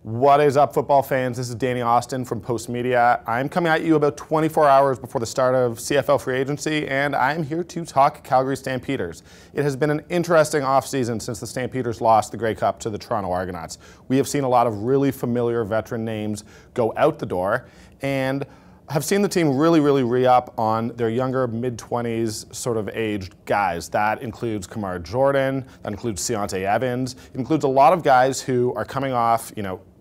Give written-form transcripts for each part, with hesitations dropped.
What is up, football fans? This is Danny Austin from Postmedia. I'm coming at you about 24 hours before the start of CFL free agency, and I'm here to talk Calgary Stampeders. It has been an interesting offseason since the Stampeders lost the Grey Cup to the Toronto Argonauts. We have seen a lot of really familiar veteran names go out the door, and have seen the team really re-up on their younger mid-20s sort of aged guys. That includes Kamar Jordan, that includes Deontay Evans. It includes a lot of guys who are coming off,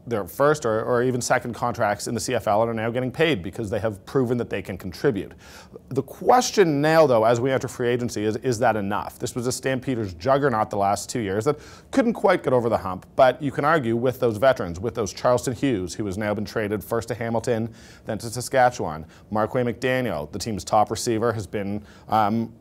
their first or even second contracts in the CFL and are now getting paid because they have proven that they can contribute. The question now, though, as we enter free agency is that enough? This was a Stampeders juggernaut the last 2 years that couldn't quite get over the hump, but you can argue with those veterans, with those Charleston Hughes, who has now been traded first to Hamilton, then to Saskatchewan. Marquay McDaniel, the team's top receiver, has been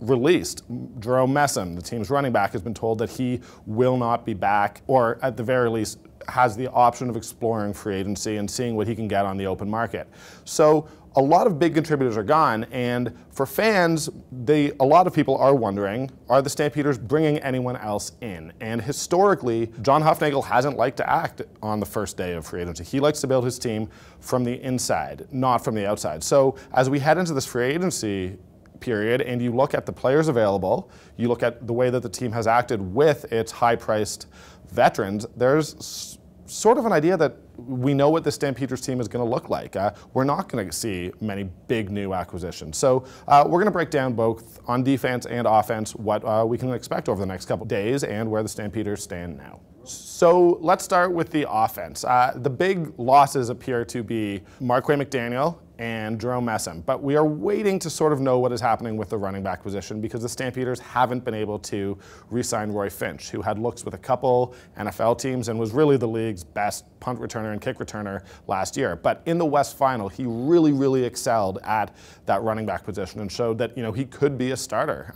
released. Jerome Messam, the team's running back, has been told that he will not be back, or at the very least, has the option of exploring free agency and seeing what he can get on the open market. So a lot of big contributors are gone, and for fans, a lot of people are wondering, are the Stampeders bringing anyone else in? And historically, John Hufnagel hasn't liked to act on the first day of free agency. He likes to build his team from the inside, not from the outside. So as we head into this free agency period and you look at the players available, you look at the way that the team has acted with its high-priced veterans, there's sort of an idea that we know what the Stampeders team is going to look like. We're not going to see many big new acquisitions. So we're going to break down both on defense and offense what we can expect over the next couple days and where the Stampeders stand now. So let's start with the offense. The big losses appear to be Marquay McDaniel and Jerome Messam, but we are waiting to sort of know what is happening with the running back position because the Stampeders haven't been able to re-sign Roy Finch, who had looks with a couple NFL teams and was really the league's best punt returner and kick returner last year. But in the West Final, he really excelled at that running back position and showed that he could be a starter.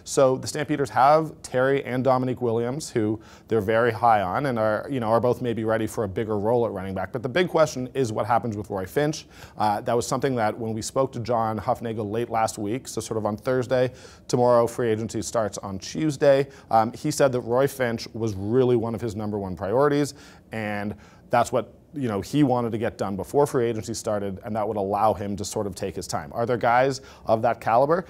So the Stampeders have Terry and Dominique Williams, who they're very high on and are both maybe ready for a bigger role at running back. But the big question is what happens with Roy Finch. That was something that when we spoke to John Hufnagel late last week, so sort of on Thursday, tomorrow free agency starts on Tuesday, he said that Roy Finch was really one of his #1 priorities, and that's what he wanted to get done before free agency started, and that would allow him to sort of take his time. Are there guys of that caliber?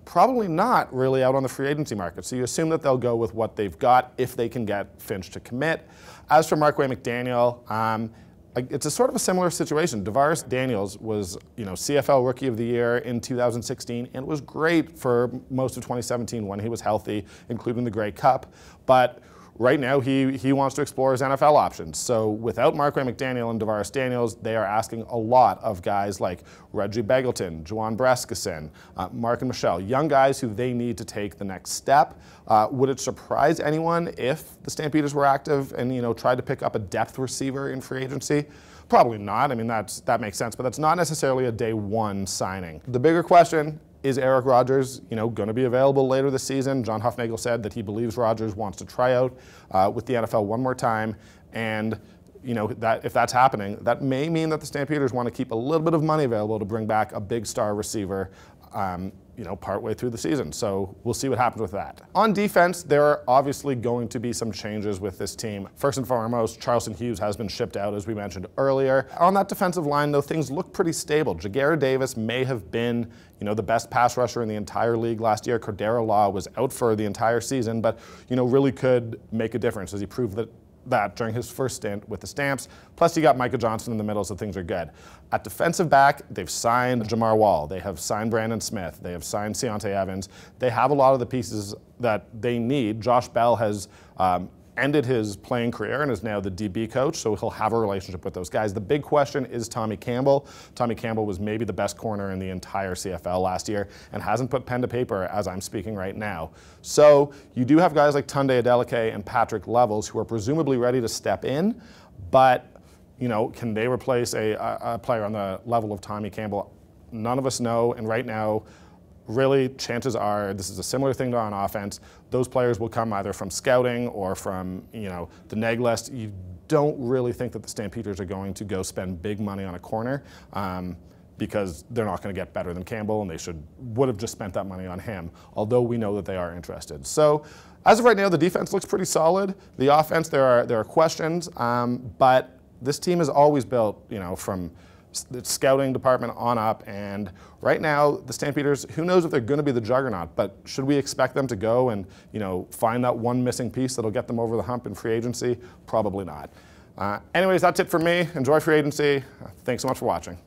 Probably not really out on the free agency market. So you assume that they'll go with what they've got if they can get Finch to commit. As for Marquay McDaniel, it's a sort of a similar situation. DeVaris Daniels was, CFL Rookie of the Year in 2016 and was great for most of 2017 when he was healthy, including the Grey Cup. But right now, he wants to explore his NFL options. So without Marquay McDaniel and DeVaris Daniels, they are asking a lot of guys like Reggie Begelton, Juwan Brescison, Mark and Michelle, young guys who they need to take the next step. Would it surprise anyone if the Stampeders were active and tried to pick up a depth receiver in free agency? Probably not. I mean, that makes sense, but that's not necessarily a day one signing. The bigger question, is Eric Rogers, going to be available later this season? John Hufnagel said that he believes Rogers wants to try out with the NFL one more time, and that if that's happening, that may mean that the Stampeders want to keep a little bit of money available to bring back a big star receiver, partway through the season. So we'll see what happens with that. On defense, there are obviously going to be some changes with this team. First and foremost, Charleston Hughes has been shipped out, as we mentioned earlier. On that defensive line, though, things look pretty stable. Jagera Davis may have been, the best pass rusher in the entire league last year. Cordero Law was out for the entire season, but, really could make a difference as he proved that during his first stint with the Stamps. Plus, you got Micah Johnson in the middle, so things are good. At defensive back, they've signed Jamar Wall. They have signed Brandon Smith. They have signed Deontay Evans. They have a lot of the pieces that they need. Josh Bell has ended his playing career and is now the DB coach, so he'll have a relationship with those guys. The big question is Tommy Campbell. Tommy Campbell was maybe the best corner in the entire CFL last year and hasn't put pen to paper as I'm speaking right now. So you do have guys like Tunde Adeleke and Patrick Levels who are presumably ready to step in, but can they replace a player on the level of Tommy Campbell? None of us know, and right now, really, chances are this is a similar thing to on offense. Those players will come either from scouting or from the neg list. You don't really think that the Stampeders are going to go spend big money on a corner because they're not going to get better than Campbell, and they would have just spent that money on him. Although we know that they are interested. So as of right now, the defense looks pretty solid. The offense, there are questions, but this team is always built, from the scouting department on up, and right now the Stampeders, who knows if they're going to be the juggernaut, but should we expect them to go and find that one missing piece that'll get them over the hump in free agency? Probably not. Anyways, that's it for me. Enjoy free agency. Thanks so much for watching.